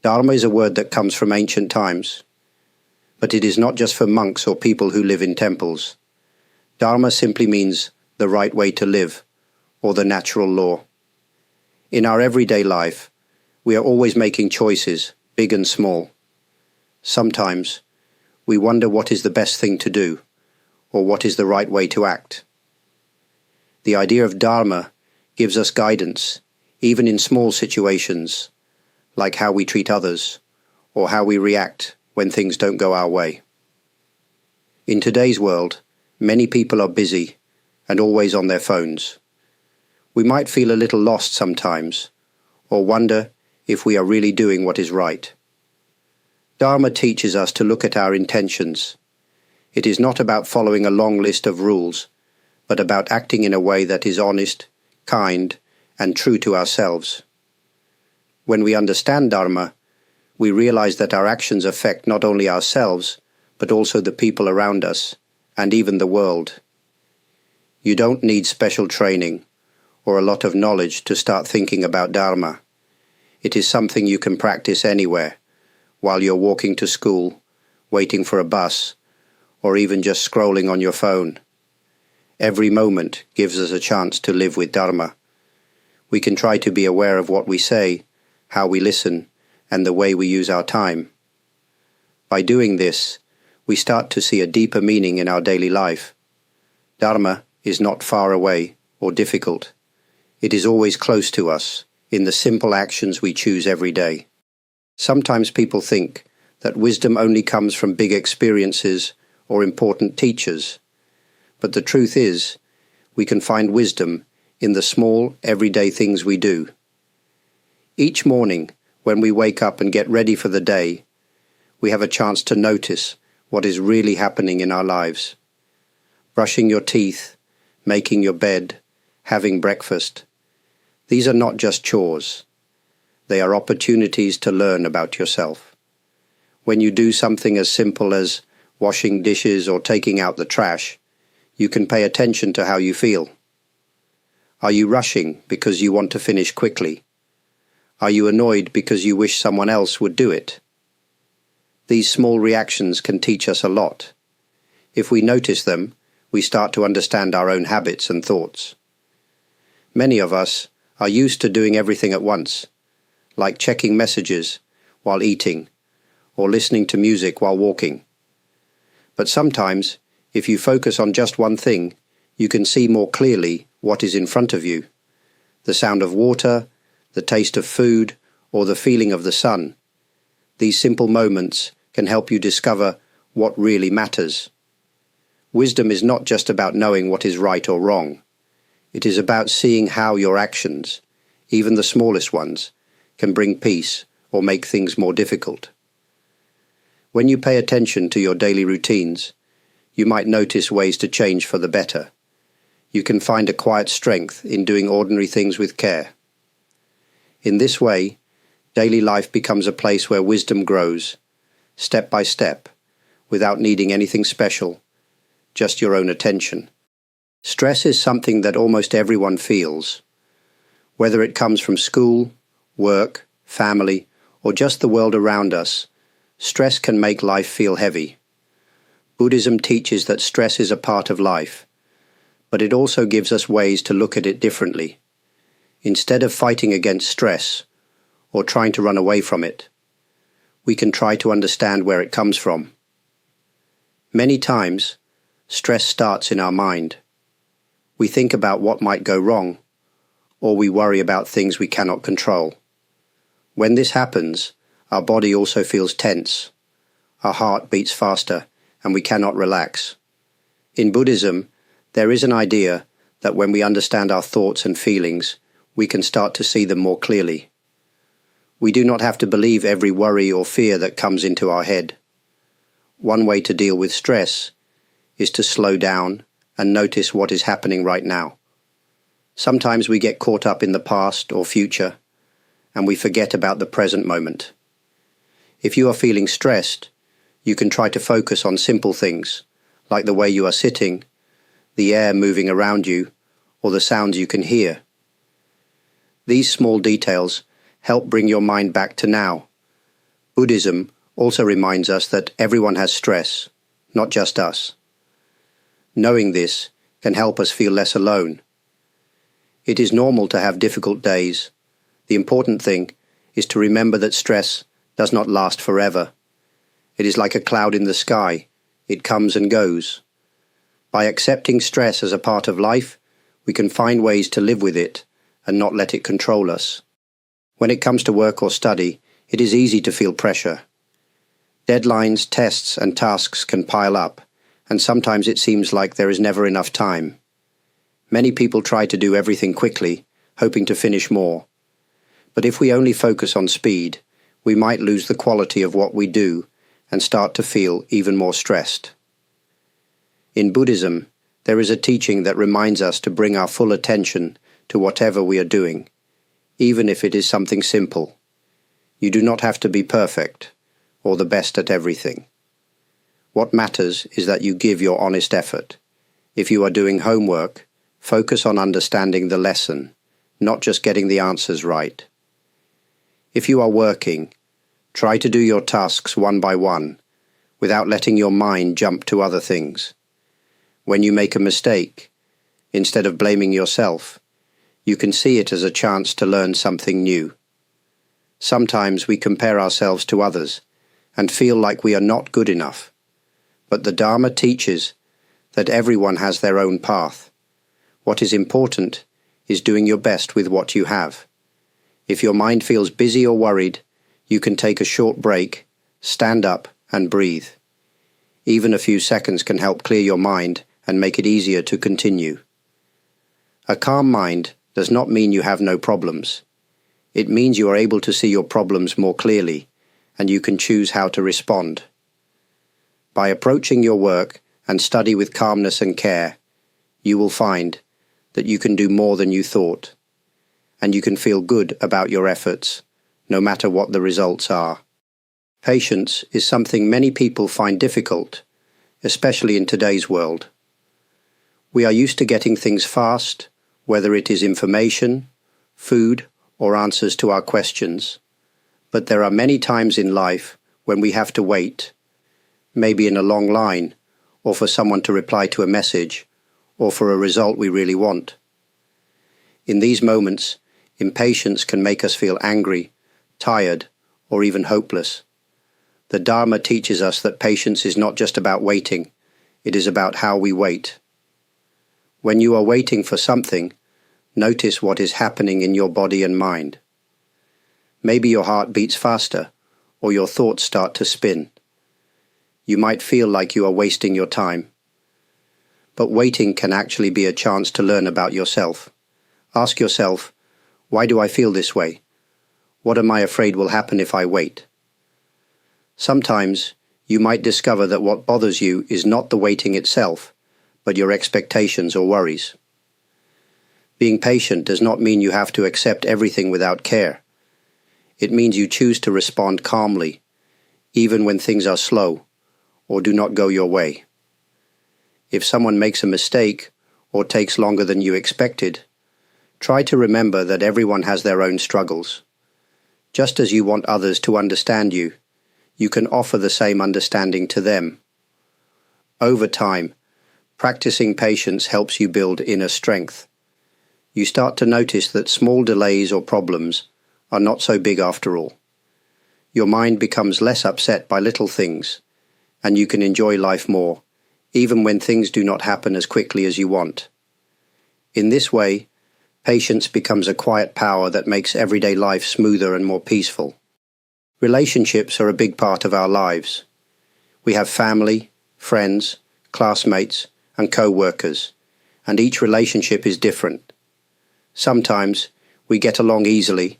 Dharma is a word that comes from ancient times, but it is not just for monks or people who live in temples. Dharma simply means the right way to live, or the natural law. In our everyday life, we are always making choices, big and small. Sometimes, we wonder what is the best thing to do, or what is the right way to act. The idea of Dharma gives us guidance, even in small situations, like how we treat others, or how we react when things don't go our way. In today's world, many people are busy and always on their phones. We might feel a little lost sometimes, or wonder if we are really doing what is right. Dharma teaches us to look at our intentions. It is not about following a long list of rules, but about acting in a way that is honest, kind, and true to ourselves. When we understand Dharma, we realize that our actions affect not only ourselves, but also the people around us, and even the world. You don't need special training or a lot of knowledge to start thinking about Dharma. It is something you can practice anywhere, while you're walking to school, waiting for a bus, or even just scrolling on your phone. Every moment gives us a chance to live with Dharma. We can try to be aware of what we say, how we listen, and the way we use our time. By doing this, we start to see a deeper meaning in our daily life. Dharma is not far away or difficult. It is always close to us, in the simple actions we choose every day. Sometimes people think that wisdom only comes from big experiences or important teachers. But the truth is, we can find wisdom in the small, everyday things we do. Each morning, when we wake up and get ready for the day, we have a chance to notice what is really happening in our lives. Brushing your teeth, making your bed, having breakfast. These are not just chores. They are opportunities to learn about yourself. When you do something as simple as washing dishes or taking out the trash, you can pay attention to how you feel. Are you rushing because you want to finish quickly? Are you annoyed because you wish someone else would do it? These small reactions can teach us a lot. If we notice them, we start to understand our own habits and thoughts. Many of us are used to doing everything at once, like checking messages while eating, or listening to music while walking. But sometimes, if you focus on just one thing, you can see more clearly what is in front of you. The sound of water, the taste of food, or the feeling of the sun. These simple moments can help you discover what really matters. Wisdom is not just about knowing what is right or wrong. It is about seeing how your actions, even the smallest ones, can bring peace or make things more difficult. When you pay attention to your daily routines, you might notice ways to change for the better. You can find a quiet strength in doing ordinary things with care. In this way, daily life becomes a place where wisdom grows, step by step, without needing anything special, just your own attention. Stress is something that almost everyone feels. Whether it comes from school, work, family, or just the world around us, stress can make life feel heavy. Buddhism teaches that stress is a part of life, but it also gives us ways to look at it differently. Instead of fighting against stress, or trying to run away from it, we can try to understand where it comes from. Many times, stress starts in our mind. We think about what might go wrong, or we worry about things we cannot control. When this happens, our body also feels tense. Our heart beats faster, and we cannot relax. In Buddhism, there is an idea that when we understand our thoughts and feelings, we can start to see them more clearly. We do not have to believe every worry or fear that comes into our head. One way to deal with stress is to slow down and notice what is happening right now. Sometimes we get caught up in the past or future, and we forget about the present moment. If you are feeling stressed, you can try to focus on simple things, like the way you are sitting, the air moving around you, or the sounds you can hear. These small details help bring your mind back to now, Buddhism also reminds us that everyone has stress, not just us. Knowing this can help us feel less alone. It is normal to have difficult days. The important thing is to remember that stress does not last forever. It is like a cloud in the sky. It comes and goes. By accepting stress as a part of life, we can find ways to live with it and not let it control us. When it comes to work or study, it is easy to feel pressure. Deadlines, tests, and tasks can pile up, and sometimes it seems like there is never enough time. Many people try to do everything quickly, hoping to finish more. But if we only focus on speed, we might lose the quality of what we do and start to feel even more stressed. In Buddhism, there is a teaching that reminds us to bring our full attention to whatever we are doing, even if it is something simple. You do not have to be perfect or the best at everything. What matters is that you give your honest effort. If you are doing homework, focus on understanding the lesson, not just getting the answers right. If you are working, try to do your tasks one by one, without letting your mind jump to other things. When you make a mistake, instead of blaming yourself, you can see it as a chance to learn something new. Sometimes we compare ourselves to others and feel like we are not good enough. But the Dharma teaches that everyone has their own path. What is important is doing your best with what you have. If your mind feels busy or worried, you can take a short break, stand up, and breathe. Even a few seconds can help clear your mind and make it easier to continue. A calm mind does not mean you have no problems. It means you are able to see your problems more clearly, and you can choose how to respond. By approaching your work and study with calmness and care, you will find that you can do more than you thought, and you can feel good about your efforts, no matter what the results are. Patience is something many people find difficult, especially in today's world. We are used to getting things fast, whether it is information, food, or answers to our questions. But there are many times in life when we have to wait, maybe in a long line, or for someone to reply to a message, or for a result we really want. In these moments, impatience can make us feel angry, tired, or even hopeless. The Dharma teaches us that patience is not just about waiting, it is about how we wait. When you are waiting for something, notice what is happening in your body and mind. Maybe your heart beats faster, or your thoughts start to spin. You might feel like you are wasting your time. But waiting can actually be a chance to learn about yourself. Ask yourself, why do I feel this way? What am I afraid will happen if I wait? Sometimes you might discover that what bothers you is not the waiting itself, but your expectations or worries. Being patient does not mean you have to accept everything without care. It means you choose to respond calmly, even when things are slow or do not go your way. If someone makes a mistake or takes longer than you expected, try to remember that everyone has their own struggles. Just as you want others to understand you, you can offer the same understanding to them. Over time, practicing patience helps you build inner strength. You start to notice that small delays or problems are not so big after all. Your mind becomes less upset by little things, and you can enjoy life more, even when things do not happen as quickly as you want. In this way, patience becomes a quiet power that makes everyday life smoother and more peaceful. Relationships are a big part of our lives. We have family, friends, classmates, and co-workers, and each relationship is different. Sometimes we get along easily,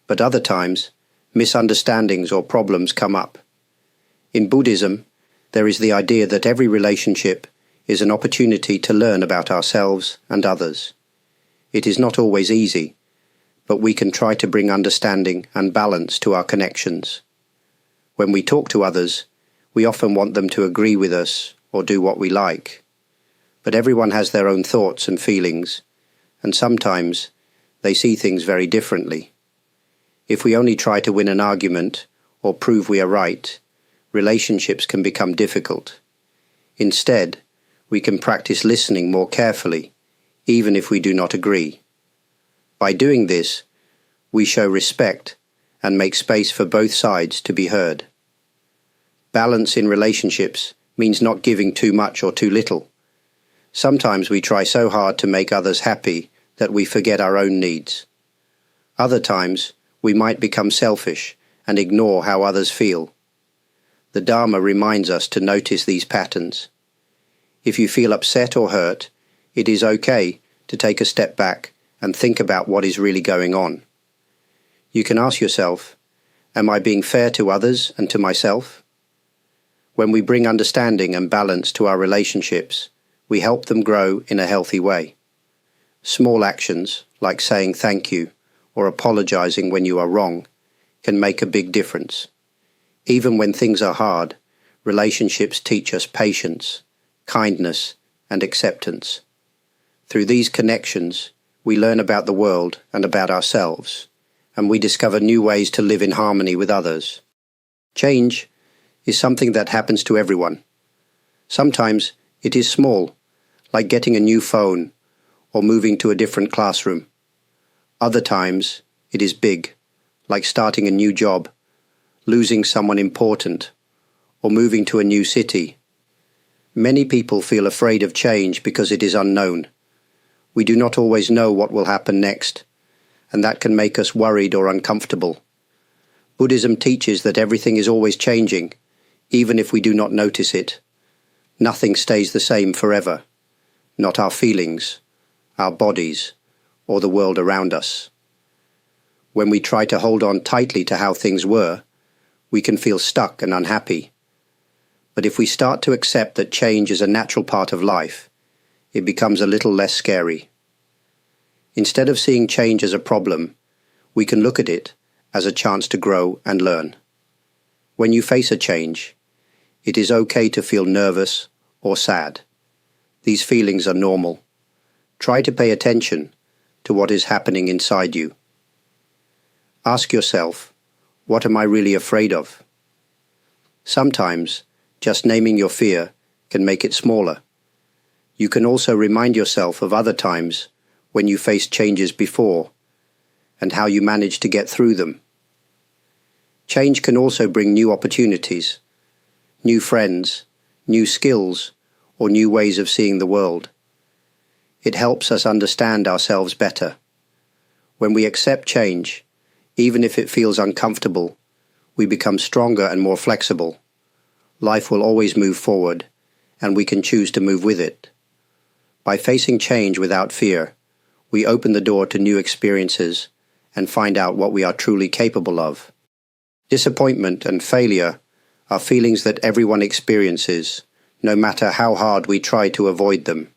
but other times misunderstandings or problems come up. In Buddhism, there is the idea that every relationship is an opportunity to learn about ourselves and others. It is not always easy, but we can try to bring understanding and balance to our connections. When we talk to others, we often want them to agree with us or do what we like. But everyone has their own thoughts and feelings, and sometimes they see things very differently. If we only try to win an argument or prove we are right, relationships can become difficult. Instead, we can practice listening more carefully, even if we do not agree. By doing this, we show respect and make space for both sides to be heard. Balance in relationships means not giving too much or too little. Sometimes we try so hard to make others happy that we forget our own needs. Other times, we might become selfish and ignore how others feel. The Dharma reminds us to notice these patterns. If you feel upset or hurt, it is okay to take a step back and think about what is really going on. You can ask yourself, am I being fair to others and to myself? When we bring understanding and balance to our relationships, we help them grow in a healthy way. Small actions, like saying thank you or apologizing when you are wrong, can make a big difference. Even when things are hard, relationships teach us patience, kindness, and acceptance. Through these connections, we learn about the world and about ourselves, and we discover new ways to live in harmony with others. Change is something that happens to everyone. Sometimes it is small, like getting a new phone or moving to a different classroom. Other times it is big, like starting a new job, losing someone important, or moving to a new city. Many people feel afraid of change because it is unknown. We do not always know what will happen next, and that can make us worried or uncomfortable. Buddhism teaches that everything is always changing, even if we do not notice it. Nothing stays the same forever, not our feelings, our bodies, or the world around us. When we try to hold on tightly to how things were, we can feel stuck and unhappy. But if we start to accept that change is a natural part of life, it becomes a little less scary. Instead of seeing change as a problem, we can look at it as a chance to grow and learn. When you face a change, it is okay to feel nervous or sad. These feelings are normal. Try to pay attention to what is happening inside you. Ask yourself, what am I really afraid of? Sometimes, just naming your fear can make it smaller. You can also remind yourself of other times when you faced changes before and how you managed to get through them. Change can also bring new opportunities, new friends, new skills, or new ways of seeing the world. It helps us understand ourselves better. When we accept change, even if it feels uncomfortable, we become stronger and more flexible. Life will always move forward, and we can choose to move with it. By facing change without fear, we open the door to new experiences and find out what we are truly capable of. Disappointment and failure are feelings that everyone experiences, no matter how hard we try to avoid them.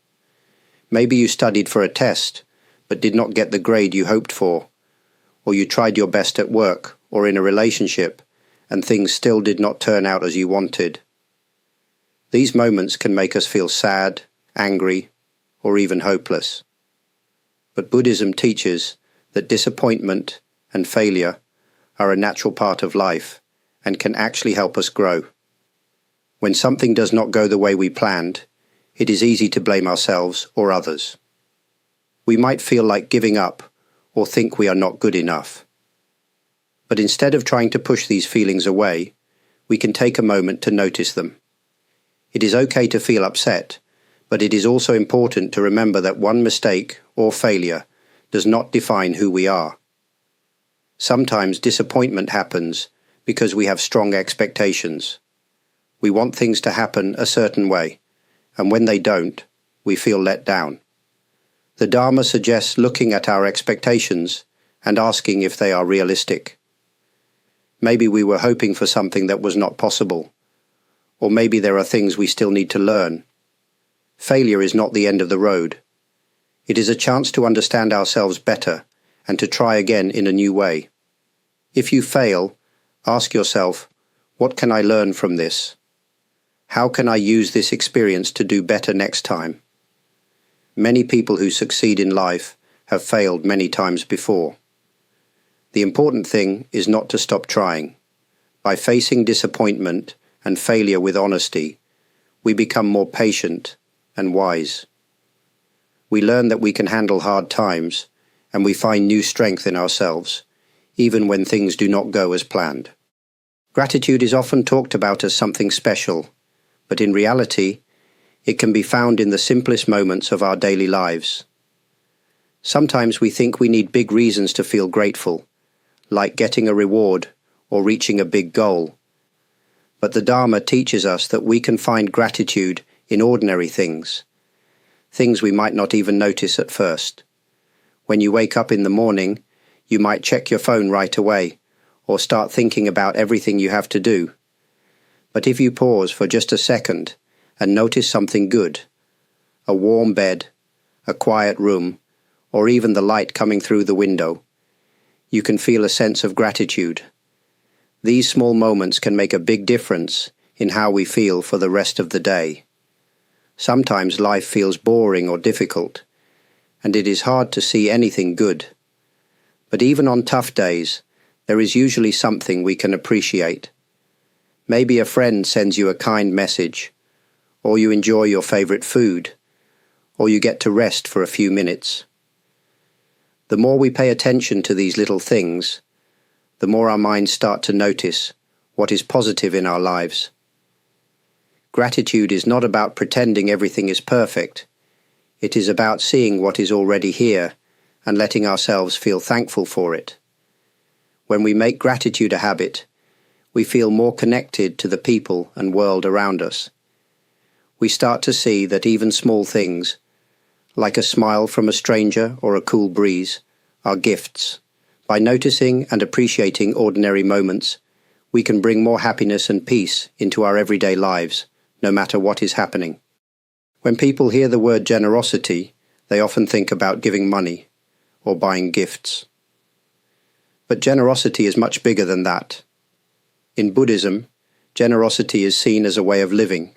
Maybe you studied for a test, but did not get the grade you hoped for, or you tried your best at work or in a relationship, and things still did not turn out as you wanted. These moments can make us feel sad, angry, or even hopeless. But Buddhism teaches that disappointment and failure are a natural part of life and can actually help us grow. When something does not go the way we planned, it is easy to blame ourselves or others. We might feel like giving up or think we are not good enough. But instead of trying to push these feelings away, we can take a moment to notice them. It is okay to feel upset, but it is also important to remember that one mistake or failure does not define who we are. Sometimes disappointment happens because we have strong expectations. We want things to happen a certain way, and when they don't, we feel let down. The Dharma suggests looking at our expectations and asking if they are realistic. Maybe we were hoping for something that was not possible, or maybe there are things we still need to learn. Failure is not the end of the road. It is a chance to understand ourselves better and to try again in a new way. If you fail, ask yourself, what can I learn from this? How can I use this experience to do better next time? Many people who succeed in life have failed many times before. The important thing is not to stop trying, By facing disappointment and failure with honesty, we become more patient and wise. We learn that we can handle hard times, and we find new strength in ourselves, even when things do not go as planned. Gratitude is often talked about as something special, but in reality, it can be found in the simplest moments of our daily lives. Sometimes we think we need big reasons to feel grateful, like getting a reward or reaching a big goal. But the Dharma teaches us that we can find gratitude in ordinary things we might not even notice at first. When you wake up in the morning, you might check your phone right away, or start thinking about everything you have to do. But if you pause for just a second and notice something good, a warm bed, a quiet room, or even the light coming through the window, you can feel a sense of gratitude. These small moments can make a big difference in how we feel for the rest of the day. Sometimes life feels boring or difficult, and it is hard to see anything good. But even on tough days, there is usually something we can appreciate. Maybe a friend sends you a kind message, or you enjoy your favorite food, or you get to rest for a few minutes. The more we pay attention to these little things, the more our minds start to notice what is positive in our lives. Gratitude is not about pretending everything is perfect. It is about seeing what is already here and letting ourselves feel thankful for it. When we make gratitude a habit, we feel more connected to the people and world around us. We start to see that even small things, like a smile from a stranger or a cool breeze, are gifts. By noticing and appreciating ordinary moments, we can bring more happiness and peace into our everyday lives, no matter what is happening. When people hear the word generosity, they often think about giving money or buying gifts. But generosity is much bigger than that. In Buddhism, generosity is seen as a way of living,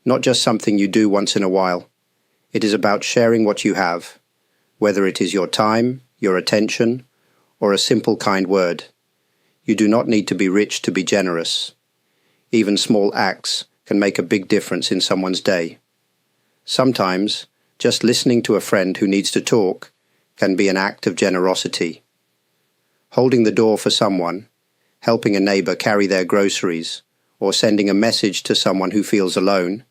not just something you do once in a while. It is about sharing what you have, whether it is your time, your attention, or a simple kind word. You do not need to be rich to be generous. Even small acts can make a big difference in someone's day. Sometimes, just listening to a friend who needs to talk can be an act of generosity. Holding the door for someone, helping a neighbor carry their groceries, or sending a message to someone who feels alone,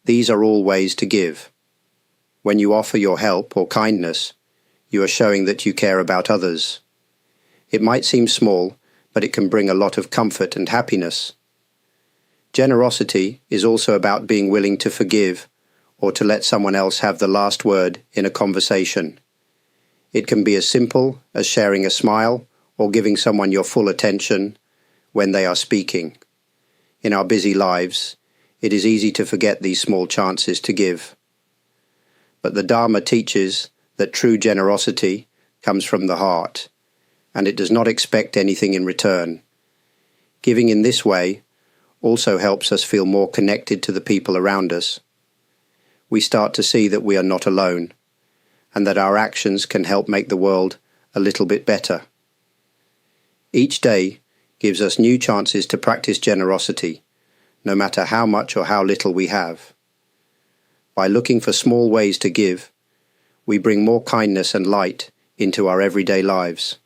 these are all ways to give. When you offer your help or kindness, you are showing that you care about others. It might seem small, but it can bring a lot of comfort and happiness. Generosity is also about being willing to forgive or to let someone else have the last word in a conversation. It can be as simple as sharing a smile or giving someone your full attention when they are speaking. In our busy lives, it is easy to forget these small chances to give. But the Dharma teaches that true generosity comes from the heart, and it does not expect anything in return. Giving in this way also helps us feel more connected to the people around us. We start to see that we are not alone, and that our actions can help make the world a little bit better. Each day gives us new chances to practice generosity, no matter how much or how little we have. By looking for small ways to give, we bring more kindness and light into our everyday lives.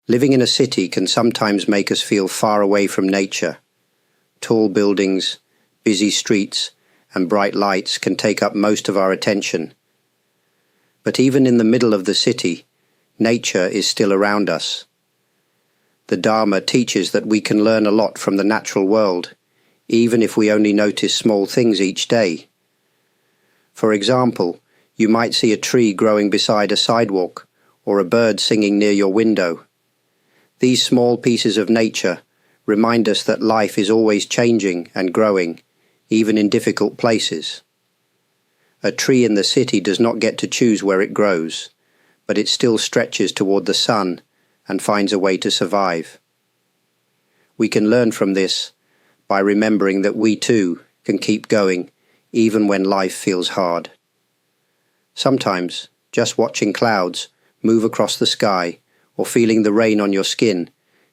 Living in a city can sometimes make us feel far away from nature. Tall buildings, busy streets, and bright lights can take up most of our attention. But even in the middle of the city, nature is still around us. The Dharma teaches that we can learn a lot from the natural world, even if we only notice small things each day. For example, you might see a tree growing beside a sidewalk, or a bird singing near your window. These small pieces of nature remind us that life is always changing and growing, even in difficult places. A tree in the city does not get to choose where it grows, but it still stretches toward the sun and finds a way to survive. We can learn from this by remembering that we too can keep going even when life feels hard. Sometimes, just watching clouds move across the sky or feeling the rain on your skin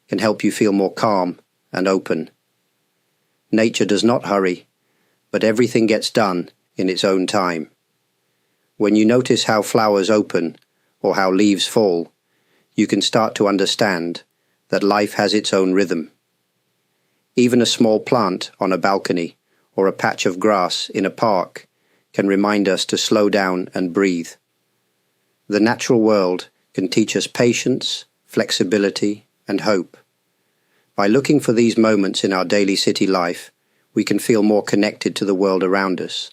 can help you feel more calm and open. Nature does not hurry, but everything gets done in its own time. When you notice how flowers open or how leaves fall, you can start to understand that life has its own rhythm. Even a small plant on a balcony or a patch of grass in a park can remind us to slow down and breathe. The natural world can teach us patience, flexibility, and hope. By looking for these moments in our daily city life, we can feel more connected to the world around us.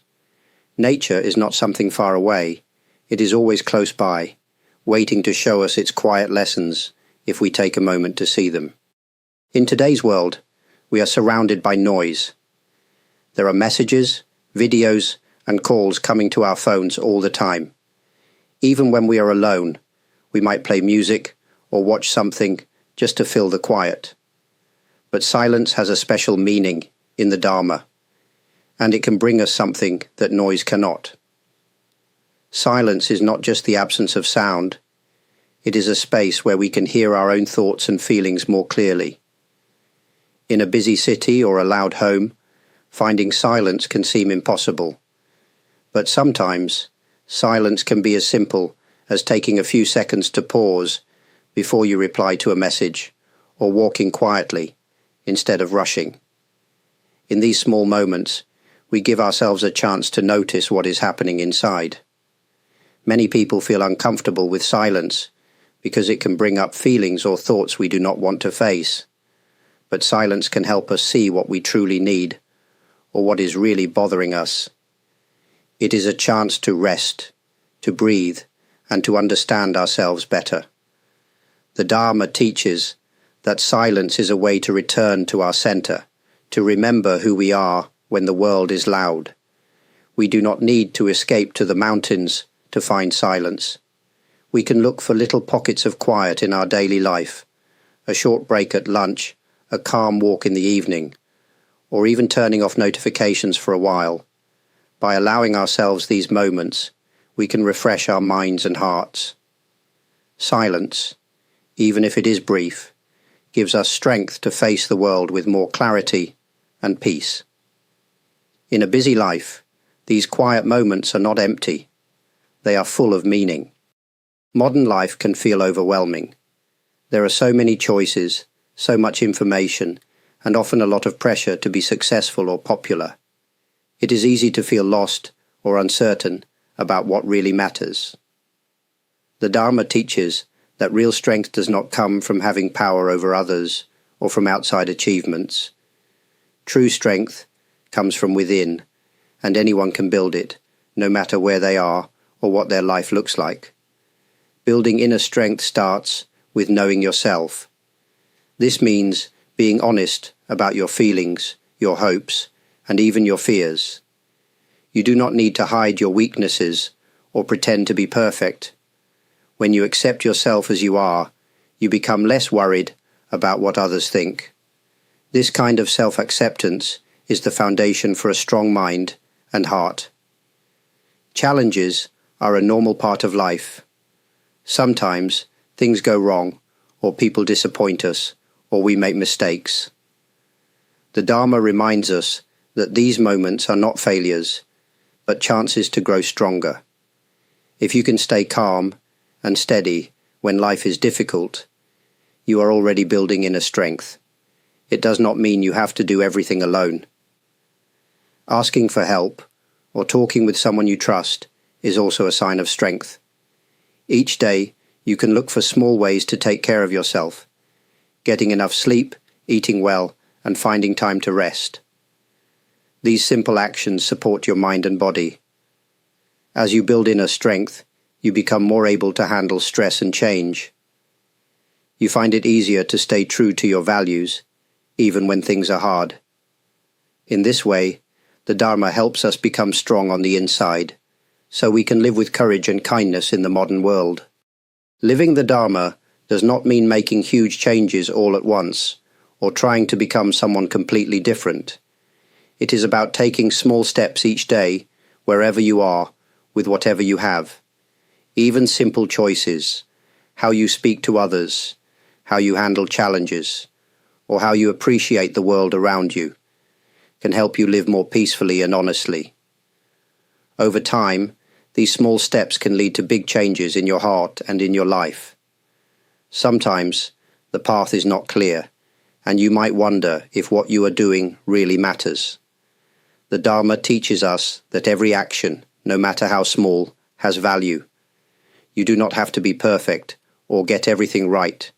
Nature is not something far away. It is always close by, waiting to show us its quiet lessons if we take a moment to see them. In today's world, we are surrounded by noise. There are messages, videos, and calls coming to our phones all the time. Even when we are alone, we might play music or watch something just to fill the quiet. But silence has a special meaning in the Dharma, and it can bring us something that noise cannot. Silence is not just the absence of sound. It is a space where we can hear our own thoughts and feelings more clearly. In a busy city or a loud home, finding silence can seem impossible. But sometimes, silence can be as simple as taking a few seconds to pause before you reply to a message, or walking quietly instead of rushing. In these small moments, we give ourselves a chance to notice what is happening inside. Many people feel uncomfortable with silence because it can bring up feelings or thoughts we do not want to face. But silence can help us see what we truly need, or what is really bothering us. It is a chance to rest, to breathe, and to understand ourselves better. The Dharma teaches that silence is a way to return to our center, to remember who we are when the world is loud. We do not need to escape to the mountains to find silence. We can look for little pockets of quiet in our daily life, a short break at lunch, a calm walk in the evening, or even turning off notifications for a while. By allowing ourselves these moments, we can refresh our minds and hearts. Silence, even if it is brief, gives us strength to face the world with more clarity and peace. In a busy life, these quiet moments are not empty. They are full of meaning. Modern life can feel overwhelming. There are so many choices, so much information, and often a lot of pressure to be successful or popular. It is easy to feel lost or uncertain about what really matters. The Dharma teaches that real strength does not come from having power over others or from outside achievements. True strength comes from within, and anyone can build it, no matter where they are or what their life looks like. Building inner strength starts with knowing yourself. This means being honest about your feelings, your hopes, and even your fears. You do not need to hide your weaknesses or pretend to be perfect. When you accept yourself as you are, you become less worried about what others think. This kind of self-acceptance is the foundation for a strong mind and heart. Challenges are a normal part of life. Sometimes things go wrong, or people disappoint us, or we make mistakes. The Dharma reminds us that these moments are not failures, but chances to grow stronger. If you can stay calm and steady when life is difficult, you are already building inner strength. It does not mean you have to do everything alone. Asking for help or talking with someone you trust is also a sign of strength. Each day, you can look for small ways to take care of yourself, getting enough sleep, eating well, and finding time to rest. These simple actions support your mind and body. As you build inner strength, you become more able to handle stress and change. You find it easier to stay true to your values, even when things are hard. In this way, the Dharma helps us become strong on the inside, so we can live with courage and kindness in the modern world. Living the Dharma does not mean making huge changes all at once, or trying to become someone completely different. It is about taking small steps each day, wherever you are, with whatever you have. Even simple choices, how you speak to others, how you handle challenges, or how you appreciate the world around you, can help you live more peacefully and honestly. Over time, these small steps can lead to big changes in your heart and in your life. Sometimes, the path is not clear, and you might wonder if what you are doing really matters. The Dharma teaches us that every action, no matter how small, has value. You do not have to be perfect or get everything right.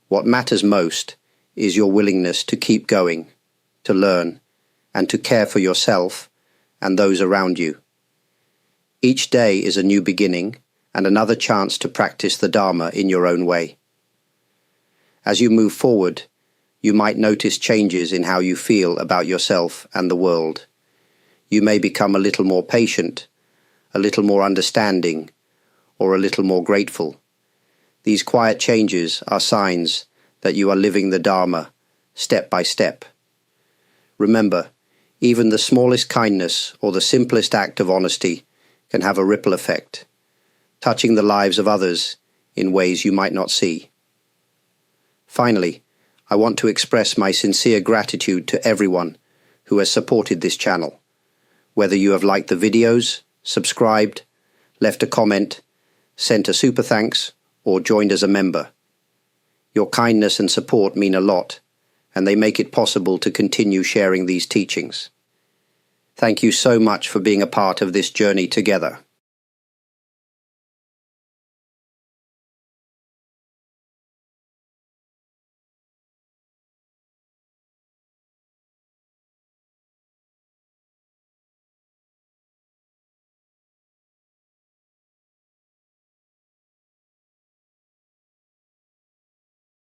What matters most is your willingness to keep going, to learn, and to care for yourself and those around you. Each day is a new beginning and another chance to practice the Dharma in your own way. As you move forward, you might notice changes in how you feel about yourself and the world. You may become a little more patient, a little more understanding, or a little more grateful. These quiet changes are signs that you are living the Dharma step by step. Remember, even the smallest kindness or the simplest act of honesty can have a ripple effect, touching the lives of others in ways you might not see. Finally, I want to express my sincere gratitude to everyone who has supported this channel, whether you have liked the videos, subscribed, left a comment, sent a super thanks, or joined as a member. Your kindness and support mean a lot, and they make it possible to continue sharing these teachings. Thank you so much for being a part of this journey together.